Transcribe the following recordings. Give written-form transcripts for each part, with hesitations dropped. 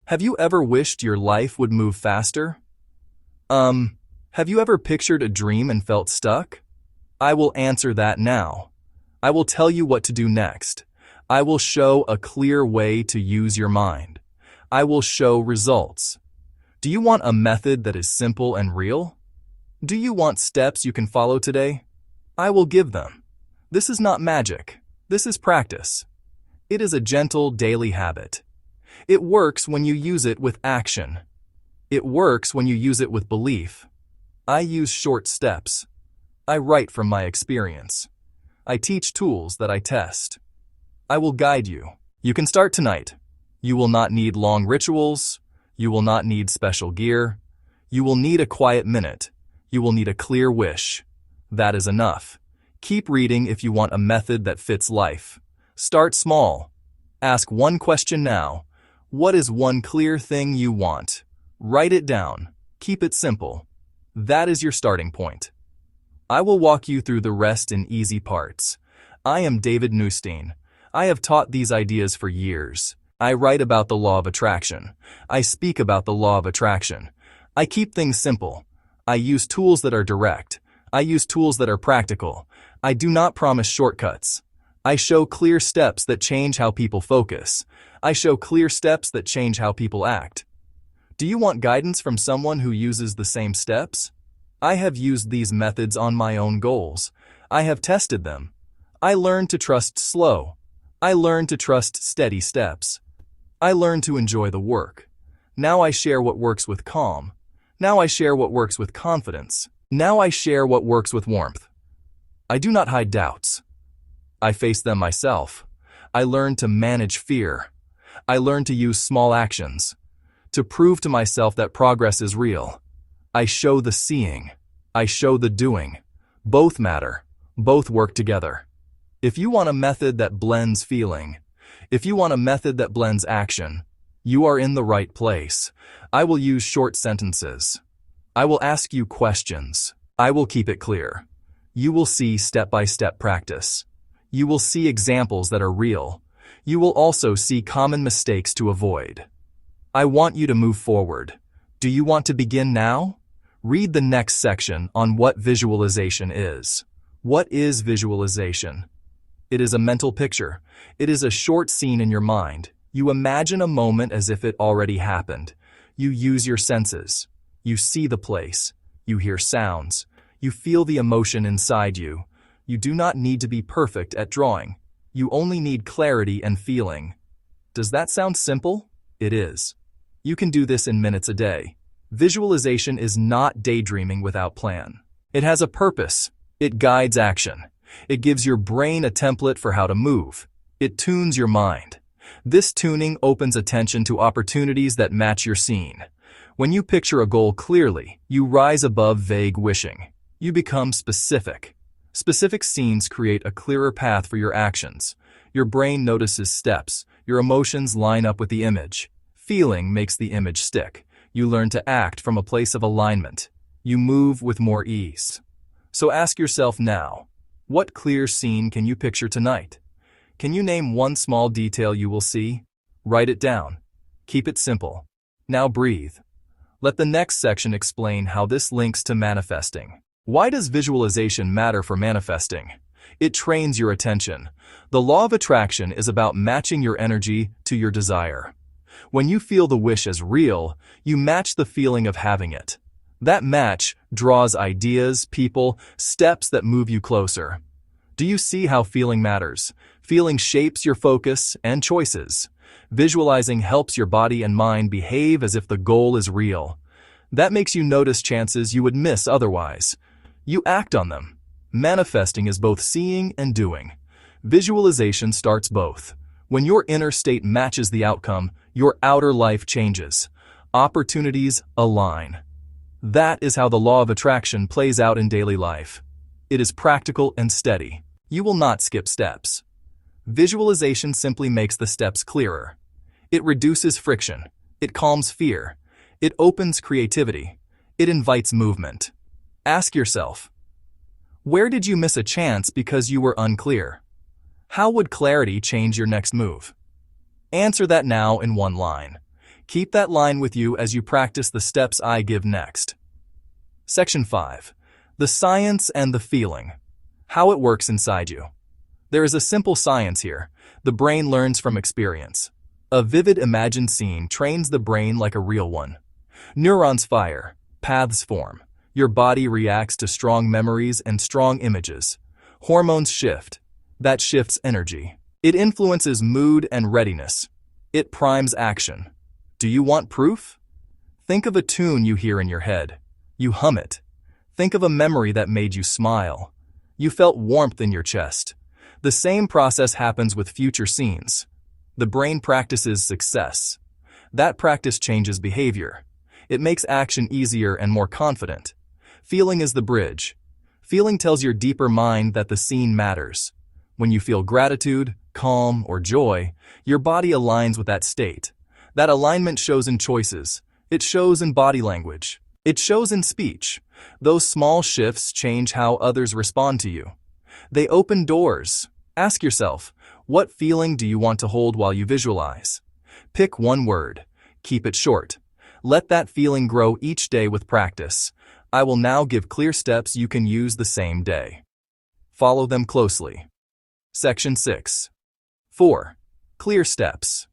Have you ever wished your life would move faster? Have you ever pictured a dream and felt stuck? I will answer that now. I will tell you what to do next. I will show a clear way to use your mind. I will show results. Do you want a method that is simple and real? Do you want steps you can follow today? I will give them. This is not magic. This is practice. It is a gentle daily habit. It works when you use it with action. It works when you use it with belief. I use short steps. I write from my experience. I teach tools that I test. I will guide you. You can start tonight. You will not need long rituals. You will not need special gear. You will need a quiet minute. You will need a clear wish. That is enough. Keep reading if you want a method that fits life. Start small. Ask one question now. What is one clear thing you want? Write it down. Keep it simple. That is your starting point. I will walk you through the rest in easy parts. I am David Neustein. I have taught these ideas for years. I write about the law of attraction. I speak about the law of attraction. I keep things simple. I use tools that are direct. I use tools that are practical. I do not promise shortcuts. I show clear steps that change how people focus. I show clear steps that change how people act. Do you want guidance from someone who uses the same steps? I have used these methods on my own goals. I have tested them. I learned to trust slow. I learned to trust steady steps. I learned to enjoy the work. Now I share what works with calm. Now I share what works with confidence. Now I share what works with warmth. I do not hide doubts. I face them myself. I learned to manage fear. I learned to use small actions. To prove to myself that progress is real. I show the seeing. I show the doing. Both matter. Both work together. If you want a method that blends feeling, if you want a method that blends action, you are in the right place. I will use short sentences. I will ask you questions. I will keep it clear. You will see step-by-step practice. You will see examples that are real. You will also see common mistakes to avoid. I want you to move forward. Do you want to begin now? Read the next section on what visualization is. What is visualization? It is a mental picture. It is a short scene in your mind. You imagine a moment as if it already happened. You use your senses. You see the place. You hear sounds. You feel the emotion inside you. You do not need to be perfect at drawing. You only need clarity and feeling. Does that sound simple? It is. You can do this in minutes a day. Visualization is not daydreaming without plan. It has a purpose. It guides action. It gives your brain a template for how to move. It tunes your mind. This tuning opens attention to opportunities that match your scene. When you picture a goal clearly, you rise above vague wishing. You become specific. Specific scenes create a clearer path for your actions. Your brain notices steps. Your emotions line up with the image. Feeling makes the image stick. You learn to act from a place of alignment. You move with more ease. So ask yourself now, what clear scene can you picture tonight? Can you name one small detail you will see? Write it down. Keep it simple. Now breathe. Let the next section explain how this links to manifesting. Why does visualization matter for manifesting? It trains your attention. The law of attraction is about matching your energy to your desire. When you feel the wish as real, you match the feeling of having it. That match draws ideas, people, steps that move you closer. Do you see how feeling matters? Feeling shapes your focus and choices. Visualizing helps your body and mind behave as if the goal is real. That makes you notice chances you would miss otherwise. You act on them. Manifesting is both seeing and doing. Visualization starts both. When your inner state matches the outcome, your outer life changes. Opportunities align. That is how the law of attraction plays out in daily life. It is practical and steady. You will not skip steps. Visualization simply makes the steps clearer. It reduces friction. It calms fear. It opens creativity. It invites movement. Ask yourself, where did you miss a chance because you were unclear? How would clarity change your next move? Answer that now in one line. Keep that line with you as you practice the steps I give next. Section 5. The science and the feeling. How it works inside you. There is a simple science here. The brain learns from experience. A vivid imagined scene trains the brain like a real one. Neurons fire, paths form. Your body reacts to strong memories and strong images. Hormones shift. That shifts energy. It influences mood and readiness. It primes action. Do you want proof? Think of a tune you hear in your head. You hum it. Think of a memory that made you smile. You felt warmth in your chest. The same process happens with future scenes. The brain practices success. That practice changes behavior. It makes action easier and more confident. Feeling is the bridge. Feeling tells your deeper mind that the scene matters. When you feel gratitude, calm, or joy, your body aligns with that state. That alignment shows in choices. It shows in body language. It shows in speech. Those small shifts change how others respond to you. They open doors. Ask yourself, what feeling do you want to hold while you visualize? Pick one word. Keep it short. Let that feeling grow each day with practice. I will now give clear steps you can use the same day. Follow them closely. Section 6. 4. Clear steps.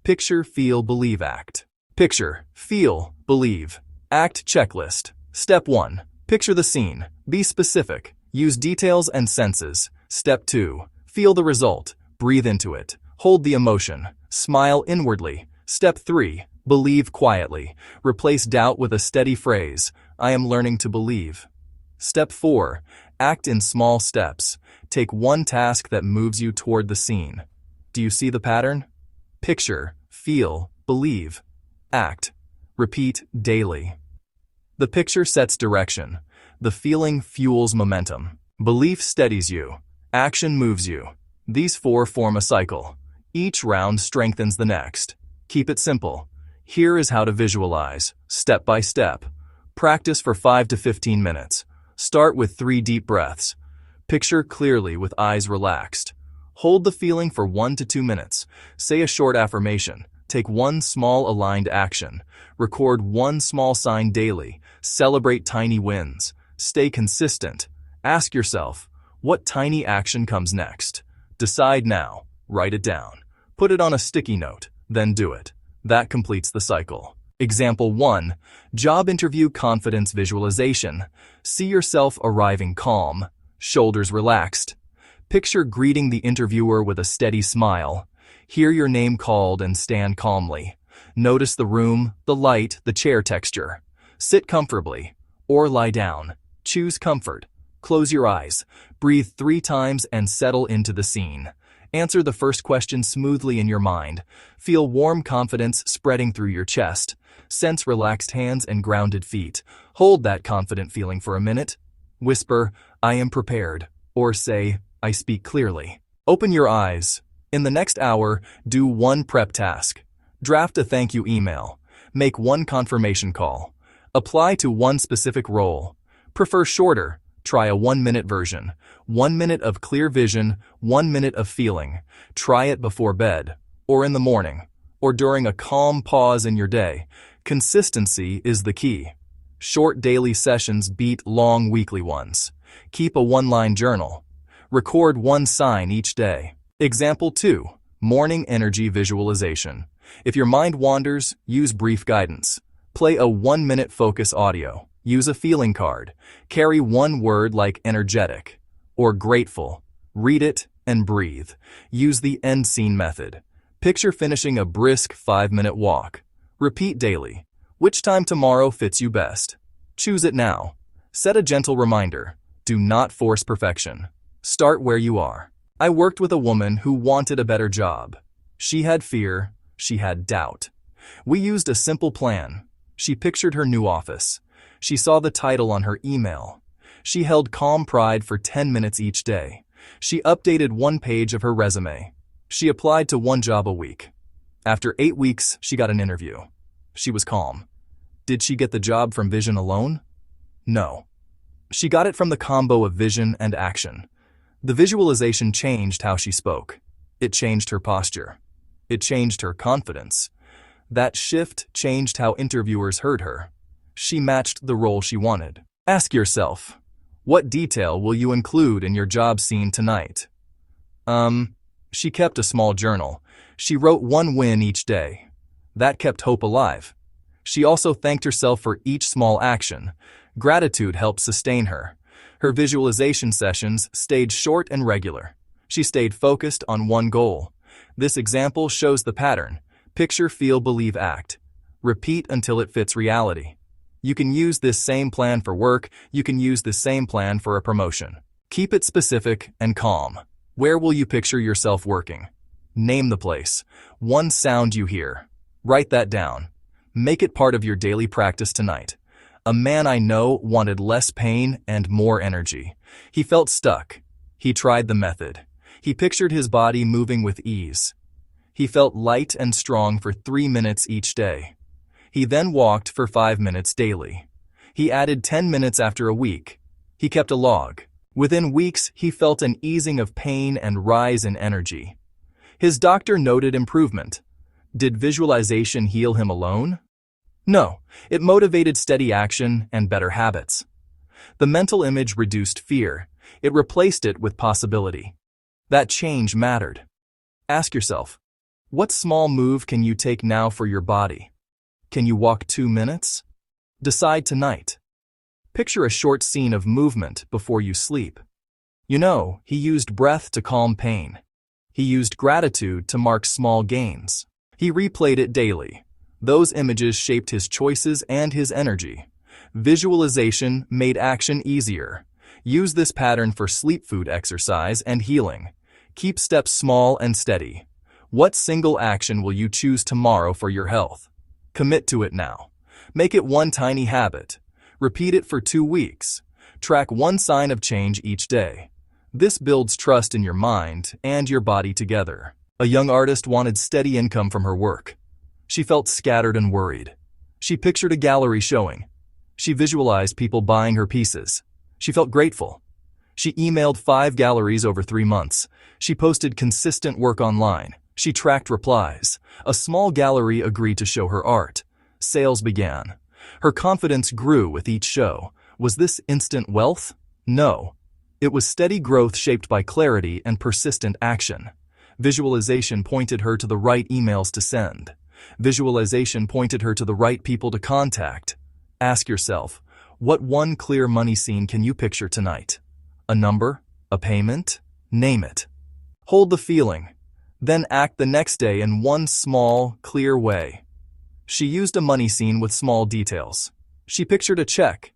Picture, feel, believe, act. Picture, feel, believe, act checklist. Step 1. Picture the scene. Be specific. Use details and senses. Step 2. Feel the result. Breathe into it. Hold the emotion. Smile inwardly. Step 3. Believe quietly. Replace doubt with a steady phrase. I am learning to believe. Step 4. Act in small steps. Take one task that moves you toward the scene. Do you see the pattern? Picture, feel, believe, act. Repeat daily. The picture sets direction. The feeling fuels momentum. Belief steadies you. Action moves you. These 4 form a cycle. Each round strengthens the next. Keep it simple. Here is how to visualize, step by step. Practice for 5 to 15 minutes. Start with 3 deep breaths. Picture clearly with eyes relaxed. Hold the feeling for 1 to 2 minutes. Say a short affirmation. Take one small aligned action. Record one small sign daily. Celebrate tiny wins. Stay consistent. Ask yourself, what tiny action comes next? Decide now. Write it down. Put it on a sticky note. Then do it. That completes the cycle. Example 1. Job interview confidence visualization. See yourself arriving calm, shoulders relaxed. Picture greeting the interviewer with a steady smile. Hear your name called and stand calmly. Notice the room, the light, the chair texture. Sit comfortably or lie down. Choose comfort. Close your eyes. Breathe 3 times and settle into the scene. Answer the first question smoothly in your mind. Feel warm confidence spreading through your chest. Sense relaxed hands and grounded feet. Hold that confident feeling for a minute. Whisper, I am prepared. Or say, I speak clearly. Open your eyes. In the next hour, do one prep task. Draft a thank you email. Make one confirmation call. Apply to one specific role. Prefer shorter. Try a 1-minute version. 1 minute of clear vision, 1 minute of feeling. Try it before bed, or in the morning, or during a calm pause in your day. Consistency is the key. Short daily sessions beat long weekly ones. Keep a 1-line journal. Record 1 sign each day. Example 2. Morning energy visualization. If your mind wanders, use brief guidance. Play a 1-minute focus audio. Use a feeling card. Carry one word like energetic or grateful. Read it and breathe. Use the end scene method. Picture finishing a brisk 5-minute walk. Repeat daily. Which time tomorrow fits you best? Choose it now. Set a gentle reminder. Do not force perfection. Start where you are. I worked with a woman who wanted a better job. She had fear. She had doubt. We used a simple plan. She pictured her new office. She saw the title on her email. She held calm pride for 10 minutes each day. She updated 1 page of her resume. She applied to 1 job a week. After 8 weeks, she got an interview. She was calm. Did she get the job from vision alone? No. She got it from the combo of vision and action. The visualization changed how she spoke. It changed her posture. It changed her confidence. That shift changed how interviewers heard her. She matched the role she wanted. Ask yourself, what detail will you include in your job scene tonight? She kept a small journal. She wrote one win each day. That kept hope alive. She also thanked herself for each small action. Gratitude helped sustain her. Her visualization sessions stayed short and regular. She stayed focused on one goal. This example shows the pattern. Picture, feel, believe, act. Repeat until it fits reality. You can use this same plan for work. You can use the same plan for a promotion. Keep it specific and calm. Where will you picture yourself working? Name the place. One sound you hear. Write that down. Make it part of your daily practice tonight. A man I know wanted less pain and more energy. He felt stuck. He tried the method. He pictured his body moving with ease. He felt light and strong for 3 minutes each day. He then walked for 5 minutes daily. He added 10 minutes after a week. He kept a log. Within weeks, he felt an easing of pain and rise in energy. His doctor noted improvement. Did visualization heal him alone? No, it motivated steady action and better habits. The mental image reduced fear. It replaced it with possibility. That change mattered. Ask yourself, what small move can you take now for your body? Can you walk 2 minutes? Decide tonight. Picture a short scene of movement before you sleep. You know, he used breath to calm pain. He used gratitude to mark small gains. He replayed it daily. Those images shaped his choices and his energy. Visualization made action easier. Use this pattern for sleep, food, exercise, and healing. Keep steps small and steady. What single action will you choose tomorrow for your health? Commit to it now. Make it one tiny habit. Repeat it for 2 weeks. Track one sign of change each day. This builds trust in your mind and your body together. A young artist wanted steady income from her work. She felt scattered and worried. She pictured a gallery showing. She visualized people buying her pieces. She felt grateful. She emailed 5 galleries over 3 months. She posted consistent work online. She tracked replies. A small gallery agreed to show her art. Sales began. Her confidence grew with each show. Was this instant wealth? No. It was steady growth shaped by clarity and persistent action. Visualization pointed her to the right emails to send. Visualization pointed her to the right people to contact. Ask yourself, what one clear money scene can you picture tonight? A number? A payment? Name it. Hold the feeling. Then act the next day in one small, clear way. She used a money scene with small details. She pictured a check.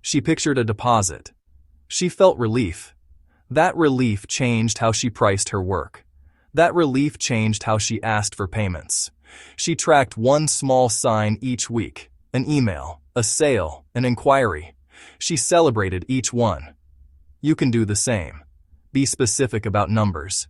She pictured a deposit. She felt relief. That relief changed how she priced her work. That relief changed how she asked for payments. She tracked one small sign each week, an email, a sale, an inquiry. She celebrated each one. You can do the same. Be specific about numbers.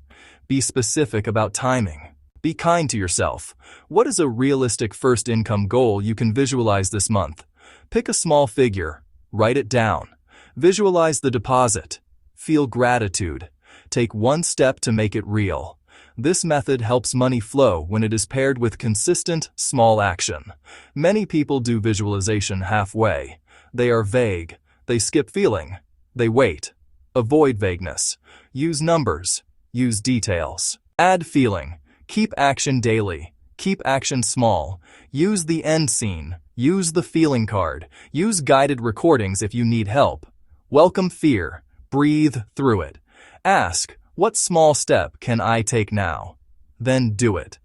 Be specific about timing. Be kind to yourself. What is a realistic first income goal you can visualize this month? Pick a small figure. Write it down. Visualize the deposit. Feel gratitude. Take one step to make it real. This method helps money flow when it is paired with consistent, small action. Many people do visualization halfway. They are vague. They skip feeling. They wait. Avoid vagueness. Use numbers. Use details. Add feeling. Keep action daily. Keep action small. Use the end scene. Use the feeling card. Use guided recordings if you need help. Welcome fear. Breathe through it. Ask, what small step can I take now? Then do it.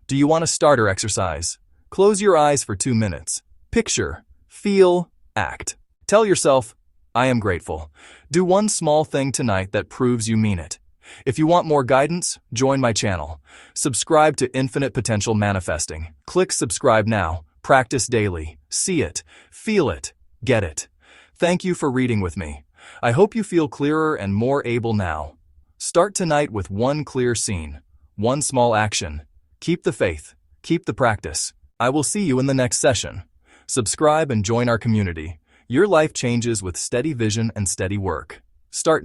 Do you want a starter exercise? Close your eyes for 2 minutes. Picture, feel, act. Tell yourself, I am grateful. Do one small thing tonight that proves you mean it. If you want more guidance, join my channel. Subscribe to Infinite Potential Manifesting. Click subscribe now. Practice daily. See it. Feel it. Get it. Thank you for reading with me. I hope you feel clearer and more able now. Start tonight with one clear scene, one small action. Keep the faith. Keep the practice. I will see you in the next session. Subscribe and join our community. Your life changes with steady vision and steady work. Start now.